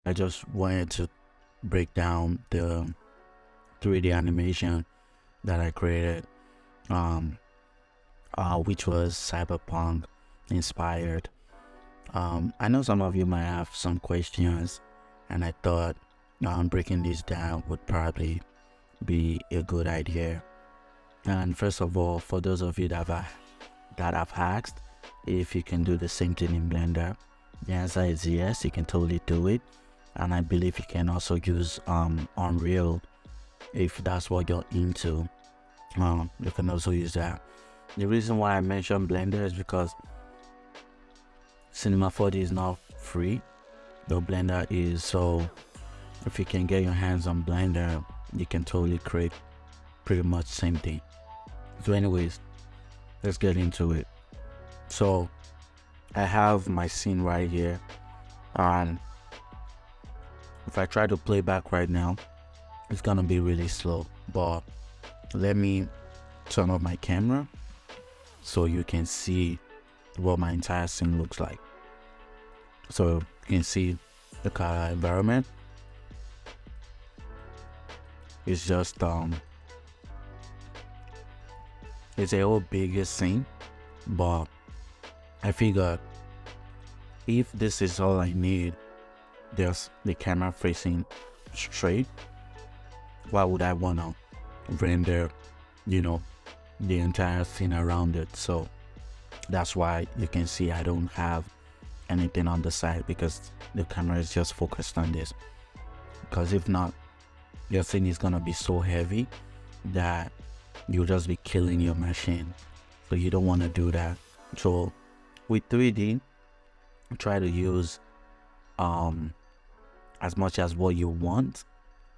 I just wanted to break down the 3D animation that I created, um, which was cyberpunk inspired. I know some of you might have some questions, and I thought breaking this down would probably be a good idea. And first of all, for those of you that have asked if you can do the same thing in Blender, the answer is yes, you can totally do it. And I believe you can also use Unreal if that's what you're into. You can also use that. The reason why I mentioned Blender is because Cinema 4D is not free, though Blender is. So if you can get your hands on Blender, you can totally create pretty much same thing. So anyways, let's get into it. So I have my scene right here, and if I try to play back right now, it's gonna be really slow. But let me turn off my camera so you can see what my entire scene looks like. So you can see the color environment. It's just it's a whole bigger scene, but I figured if this is all I need, just the camera facing straight, why would I wanna render, the entire scene around it? So that's why you can see I don't have anything on the side, because the camera is just focused on this. Because if not, your scene is gonna be so heavy that you'll just be killing your machine. So you don't want to do that. So with 3D, try to use as much as what you want,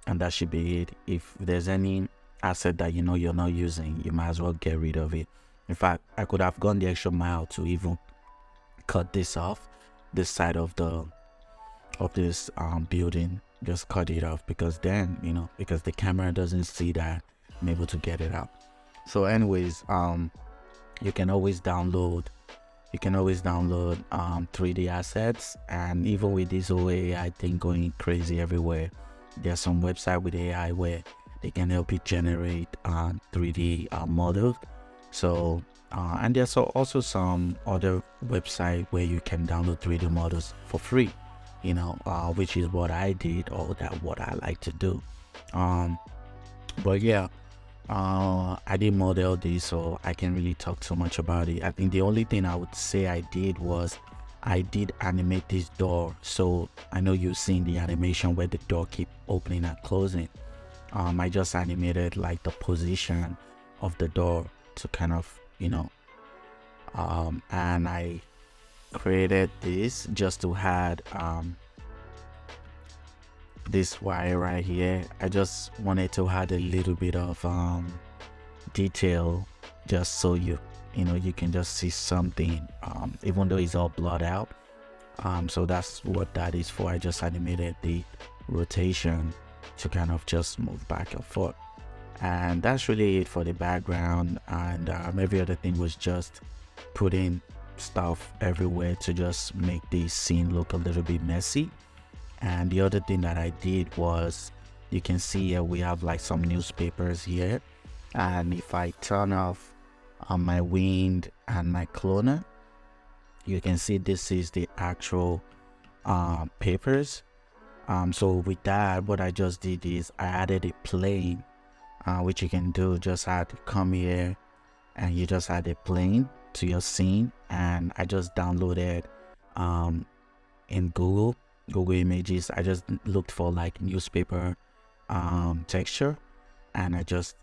and that should be it. If there's any asset that you're not using, you might as well get rid of it. In fact, I could have gone the extra mile to even cut this off, this side of this building, just cut it off, because then because the camera doesn't see that I'm able to get it out. So anyways, you can always download 3D assets. And even with this whole AI thing going crazy everywhere, there's some website with AI where they can help you generate 3D models. So and there's also some other website where you can download 3D models for free, which is what I did, or what I like to do. But yeah, I didn't model this, so I can't really talk too much about it. I think the only thing I would say I did was I did animate this door. So I know you've seen the animation where the door keep opening and closing. I just animated like the position of the door to kind of, and I created this just to add this wire right here. I just wanted to add a little bit of detail, just so you can just see something, even though it's all blurred out. So that's what that is for. I just animated the rotation to kind of just move back and forth, and that's really it for the background. And every other thing was just putting stuff everywhere to just make the scene look a little bit messy. And the other thing that I did was, you can see here we have like some newspapers here, and if I turn off my wind and my cloner, you can see this is the actual papers. So with that, what I just did is I added a plane, which you can do, just had to come here and you just add a plane to your scene. And I just downloaded in Google Images. I just looked for like newspaper texture, and I just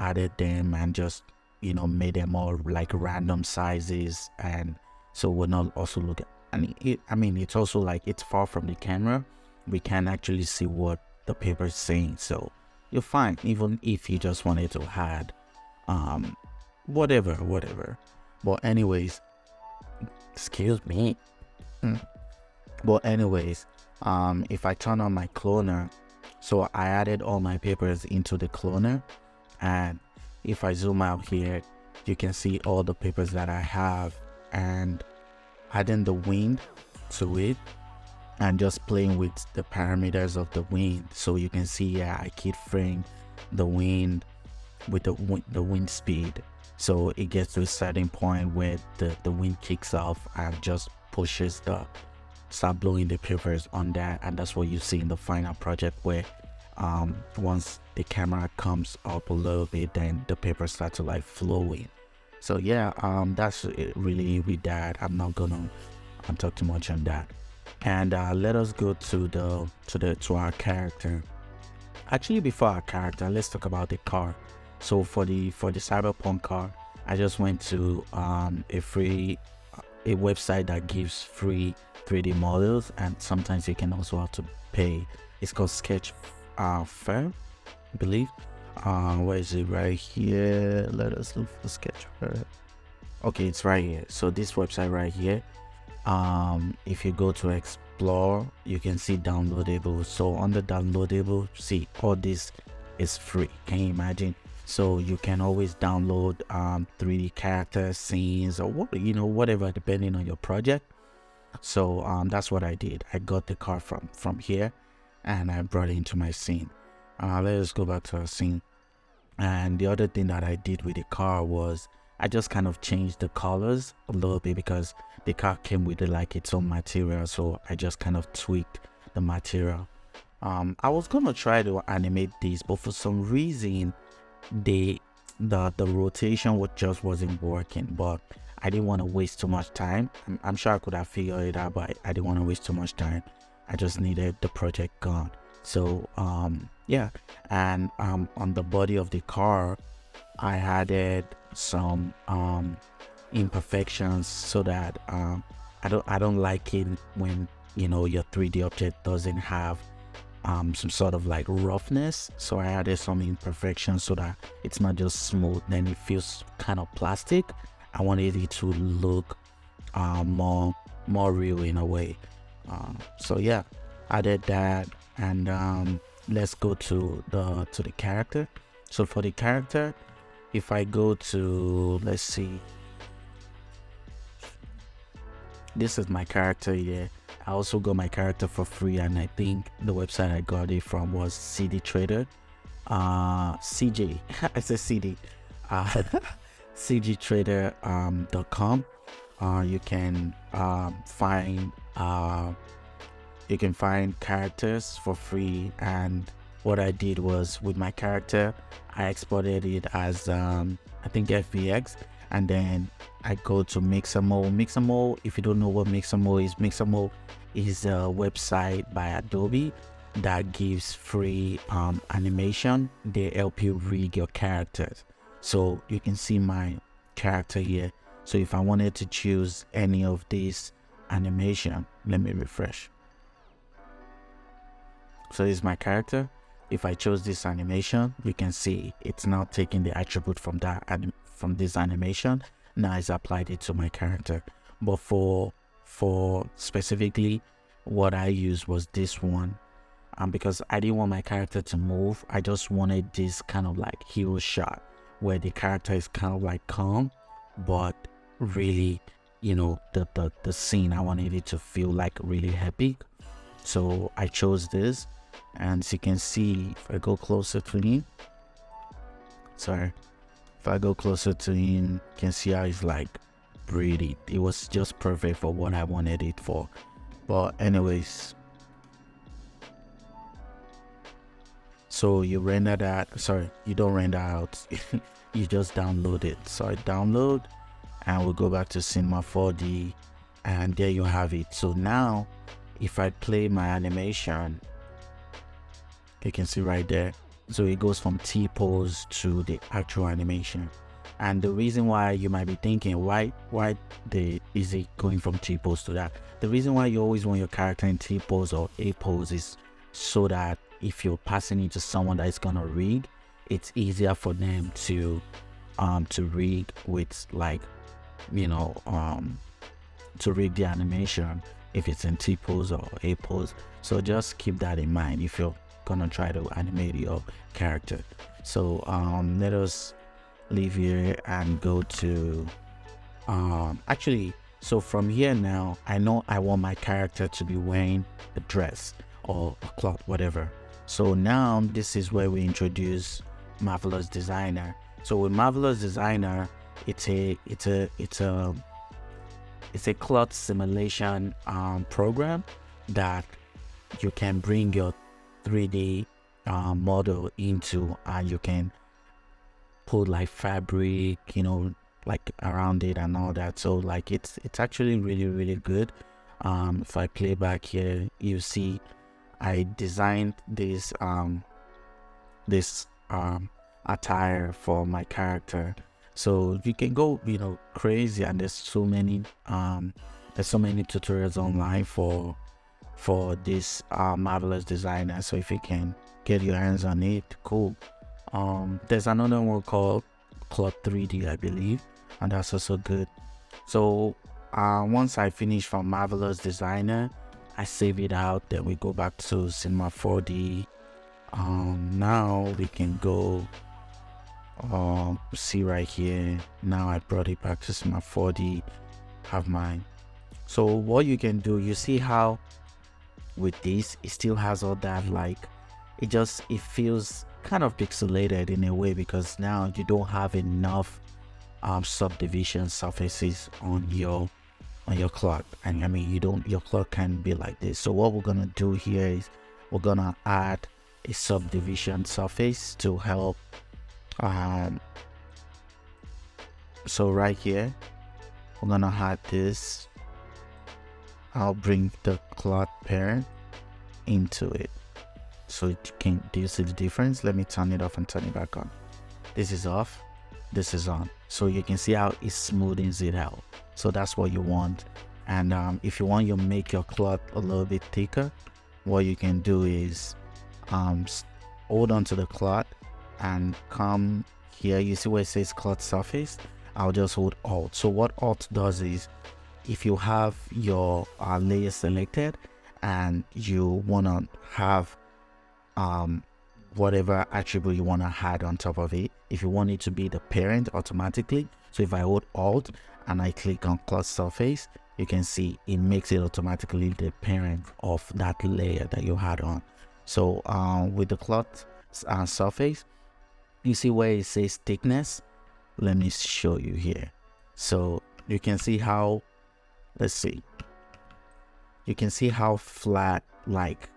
added them and just made them all like random sizes, and so we're not also look at, it's also like it's far from the camera, we can actually see what the paper is saying. So you're fine even if you just wanted to add whatever. But anyways, excuse me. But anyways, if I turn on my cloner, so I added all my papers into the cloner, and if I zoom out here, you can see all the papers that I have, and adding the wind to it, and just playing with the parameters of the wind. So you can see, yeah, I keyframe the wind with the wind speed, so it gets to a certain point where the wind kicks off and just pushes the start blowing the papers on that, and that's what you see in the final project, where once the camera comes up a little bit, then the papers start to like flow in. So yeah, that's it really with that. I'm not gonna talk too much on that. And let us go to our character. Actually, before our character, let's talk about the car. So for the cyberpunk car, I just went to a website that gives free 3D models, and sometimes you can also have to pay. It's called Sketch Fair, I believe. Where is it? Right here. Let us look for Sketch Fair. Okay, it's right here. So this website right here, if you go to explore, you can see downloadable. So under downloadable, see, all this is free. Can you imagine? So you can always download 3D characters, scenes, or whatever, depending on your project. So that's what I did. I got the car from here, and I brought it into my scene. Let us go back to our scene. And the other thing that I did with the car was I just kind of changed the colors a little bit, because the car came with like its own material. So I just kind of tweaked the material. I was gonna try to animate this, but for some reason the rotation just wasn't working. But I didn't want to waste too much time. I'm sure I could have figured it out, but I didn't want to waste too much time. I just needed the project gone. So yeah, and on the body of the car, I added some imperfections, so that I don't like it when your 3D object doesn't have some sort of like roughness. So I added some imperfections so that it's not just smooth, then it feels kind of plastic. I wanted it to look more real in a way. So yeah, I did that. And let's go to the character. So for the character, if I go to, let's see, this is my character here. I also got my character for free, and I think the website I got it from was CD Trader. CJ I said CD cgtrader.com. You can find characters for free. And what I did was, with my character, I exported it as I think FBX, and then I go to Mixamo. Mixamo, if you don't know what Mixamo is a website by Adobe that gives free animation. They help you rig your characters. So you can see my character here. So if I wanted to choose any of these animation, let me refresh. So this is my character. If I chose this animation, you can see it's now taking the attribute from this animation. Now it's applied it to my character. But for specifically, what I used was this one. Because I didn't want my character to move. I just wanted this kind of like hero shot where the character is kind of like calm, but really, the scene, I wanted it to feel like really epic. So I chose this, and as you can see, if I go closer to him, you can see how it's like breathing. It was just perfect for what I wanted it for. But anyways, so you render that, sorry, you don't render out, you just download it. So I download, and we'll go back to Cinema 4D, and there you have it. So now if I play my animation, you can see right there, so it goes from T-pose to the actual animation. And the reason why, you might be thinking, why is it going from T-pose to that? The reason why you always want your character in T-pose or A-pose is so that if you're passing it to someone that is gonna rig, it's easier for them to rig with, like, to rig the animation if it's in T-pose or A-pose. So just keep that in mind if you're gonna try to animate your character. So let us leave here and go to actually So from here now, I know I want my character to be wearing a dress or a cloth, whatever. So now this is where we introduce Marvelous Designer. So with Marvelous Designer, it's a cloth simulation program that you can bring your 3D model into, and you can put like fabric, like around it and all that. So like it's actually really good. If I play back here, you see I designed this attire for my character. So you can go crazy, and there's so many tutorials online for this Marvelous Designer. So if you can get your hands on it, cool. There's another one called Cloth 3D, I believe, and that's also good. So once I finish from Marvelous Designer, I save it out, then we go back to Cinema 4D. Now we can go see right here. Now I brought it back to Cinema 4D, have mine. So what you can do, you see how with this it still has all that, like it feels kind of pixelated in a way, because now you don't have enough subdivision surfaces on your cloth. And I mean, your cloth can be like this. So what we're gonna do here is we're gonna add a subdivision surface to help. So right here we're gonna add this. I'll bring the cloth parent into it, so do you see the difference? Let me turn it off and turn it back on. This is off, this is on, so you can see how it smoothens it out. So that's what you want. And if you want make your cloth a little bit thicker, what you can do is hold on to the cloth and come here. You see where it says cloth surface? I'll just hold Alt. So what Alt does is, if you have your layer selected and you want to have whatever attribute you want to add on top of it, if you want it to be the parent automatically, so if I hold Alt and I click on cloth surface, you can see it makes it automatically the parent of that layer that you had on. So with the cloth surface, you see where it says thickness? Let me show you here. So you can see how, let's see, you can see how flat, like,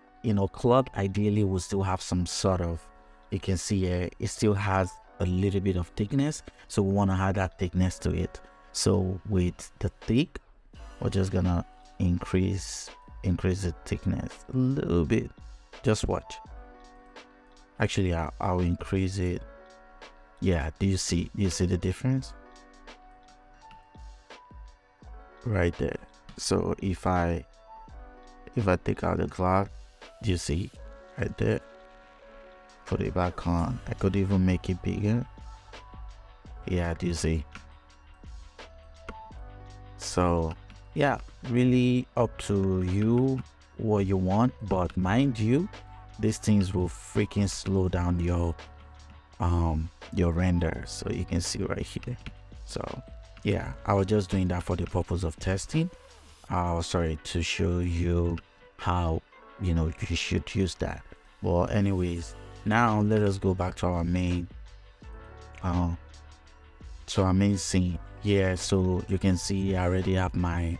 cloth ideally will still have some sort of, you can see here it still has a little bit of thickness, so we want to add that thickness to it. So with the thick, we're just gonna increase the thickness a little bit. Just watch. Actually, I'll increase it. Yeah, do you see the difference right there? So if I take out the cloth, do you see right there? Put it back on. I could even make it bigger. Yeah, do you see? So yeah, really up to you what you want, but mind you, these things will freaking slow down your render. So you can see right here. So yeah, I was just doing that for the purpose of testing. Sorry, to show you how you should use that. Well, anyways, now let us go back to our main scene here. So you can see I already have my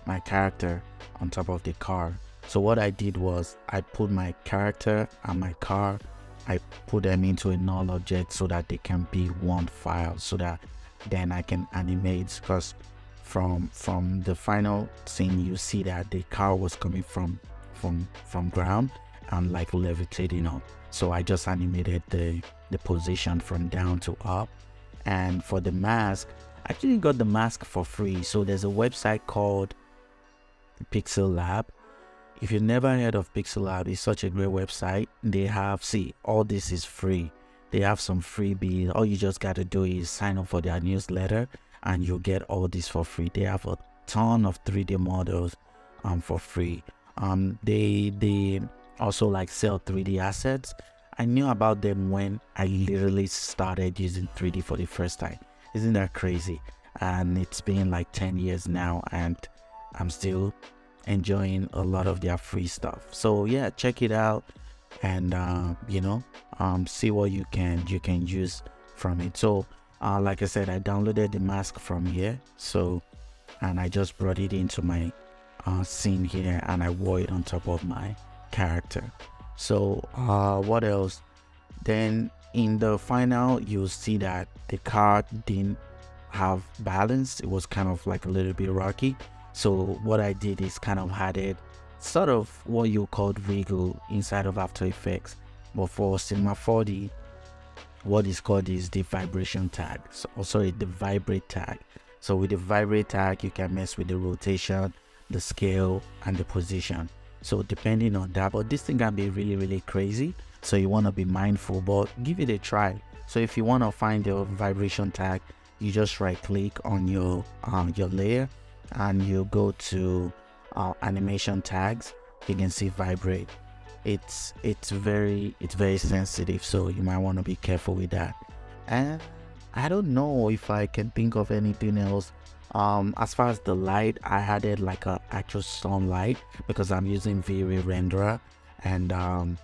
my character on top of the car. So what I did was I put my character and my car, I put them into a null object so that they can be one file, so that then I can animate, because from the final scene you see that the car was coming from ground and like levitating up. So I just animated the position from down to up. And for the mask, I actually got the mask for free. So there's a website called Pixel Lab. If you've never heard of Pixel Lab, it's such a great website. They have, all this is free. They have some freebies. All you just got to do is sign up for their newsletter and you'll get all this for free. They have a ton of 3D models for free. They also like sell 3D assets. I knew about them when I literally started using 3D for the first time. Isn't that crazy? and it's been like 10 years now, and I'm still enjoying a lot of their free stuff. So yeah, check it out, and see what you can use from it. So like I said, I downloaded the mask from here, so, and I just brought it into my scene here, and I wore it on top of my character. So what else? Then in the final, you'll see that the card didn't have balance. It was kind of like a little bit rocky. So what I did is kind of added sort of what you called wiggle inside of After Effects, but for Cinema 4D, what is called is the vibration tag. So, sorry, the vibrate tag. So with the vibrate tag, you can mess with the rotation, the scale, and the position. So depending on that, but this thing can be really crazy, so you want to be mindful, but give it a try. So if you want to find your vibration tag, you just right click on your layer, and you go to animation tags. You can see vibrate. It's very sensitive, so you might want to be careful with that. And I don't know if I can think of anything else. As far as the light, I added like a actual sunlight because I'm using V-Ray renderer, and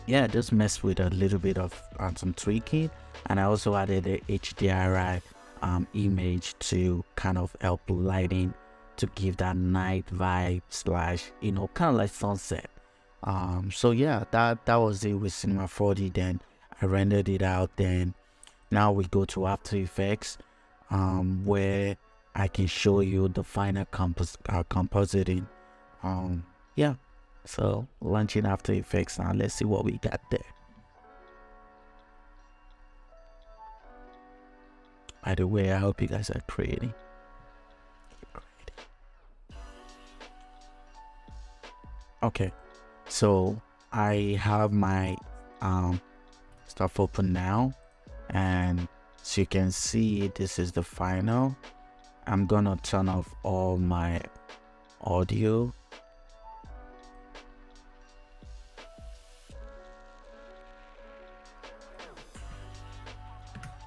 yeah, just messed with a little bit of some tweaking, and I also added a HDRI image to kind of help lighting, to give that night vibe slash, kind of like sunset. So yeah, that was it with Cinema 4D. Then I rendered it out. Then now we go to After Effects, where I can show you the final compositing. Yeah, so launching After Effects now. Let's see what we got there. By the way, I hope you guys are creating. Okay, so I have my stuff open now, and so you can see this is the final. I'm gonna turn off all my audio.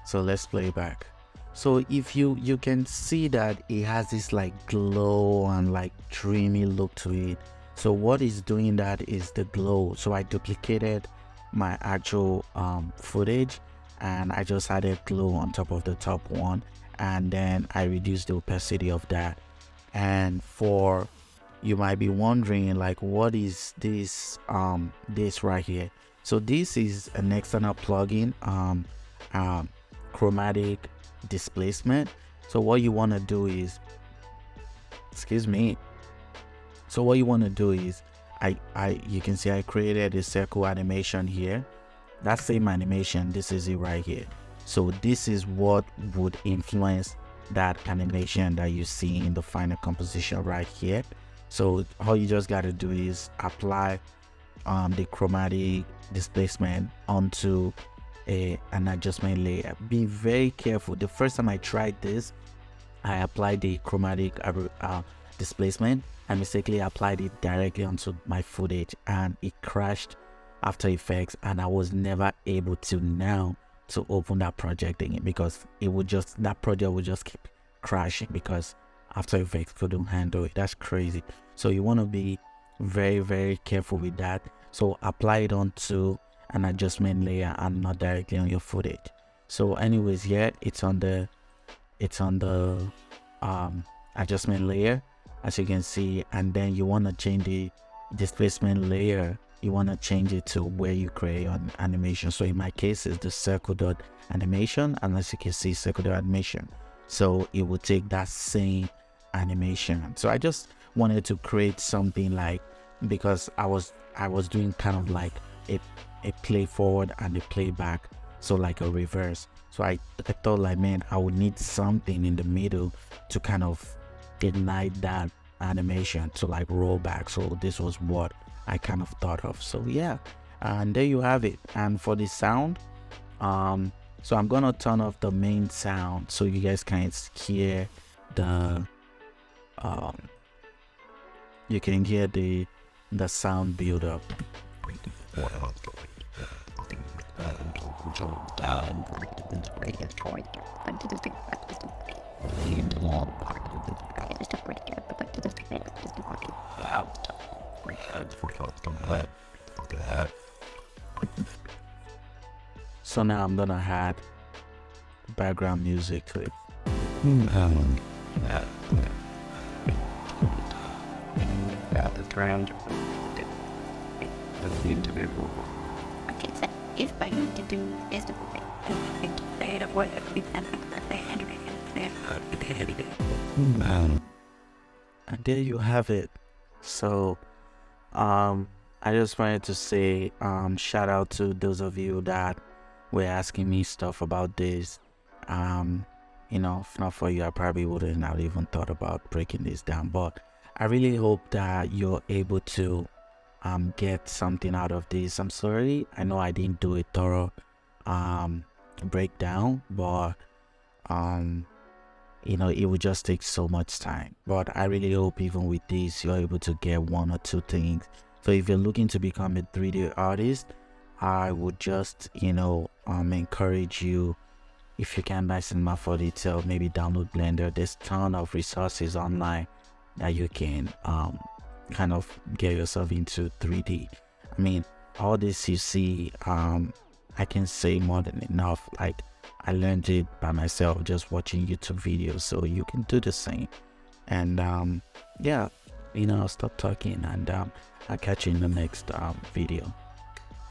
So let's play back. So if you can see that it has this like glow and like dreamy look to it. So what is doing that is the glow. So I duplicated my actual footage, and I just added glow on top of the top one, and then I reduced the opacity of that. And for, you might be wondering like, what is this this right here? So this is an external plugin, chromatic displacement. So what you want to do is, excuse me, so what you want to do is, you can see I created a circle animation here. That same animation, this is it right here. So this is what would influence that animation that you see in the final composition right here. So all you just got to do is apply the chromatic displacement onto an adjustment layer. Be very careful. The first time I tried this, I applied the chromatic displacement. I mistakenly applied it directly onto my footage, and it crashed After Effects, and I was never able to now to open that project again, because it would just, that project would just keep crashing because After Effects couldn't handle it. That's crazy. So you want to be very careful with that. So apply it onto an adjustment layer and not directly on your footage. So anyways, here it's on the adjustment layer, as you can see, and then you want to change the displacement layer. You want to change it to where you create an animation. So in my case, it's the circle dot animation, and as you can see, circle dot animation. So it will take that same animation. So I just wanted to create something like, because I was doing kind of like a play forward and a playback, so like a reverse. So I thought like, man, I would need something in the middle to kind of ignite that animation to like roll back. So this was what I kind of thought of. So yeah, and there you have it. And for the sound, so I'm gonna turn off the main sound so you guys can hear the you can hear the sound build up. So now I'm gonna add background music to it. And there you have it. So I just wanted to say shout out to those of you that were asking me stuff about this. If not for you, I probably wouldn't have even thought about breaking this down. But I really hope that you're able to get something out of this. I'm sorry, I know I didn't do a thorough breakdown, but it would just take so much time. But I really hope even with this you're able to get one or two things. So if you're looking to become a 3D artist, I would just encourage you, if you can buy Cinema 4D, or maybe download Blender. There's a ton of resources online that you can kind of get yourself into 3D. I mean, all this you see, I can say more than enough. Like, I learned it by myself just watching YouTube videos, so you can do the same. And I'll stop talking, and I'll catch you in the next video.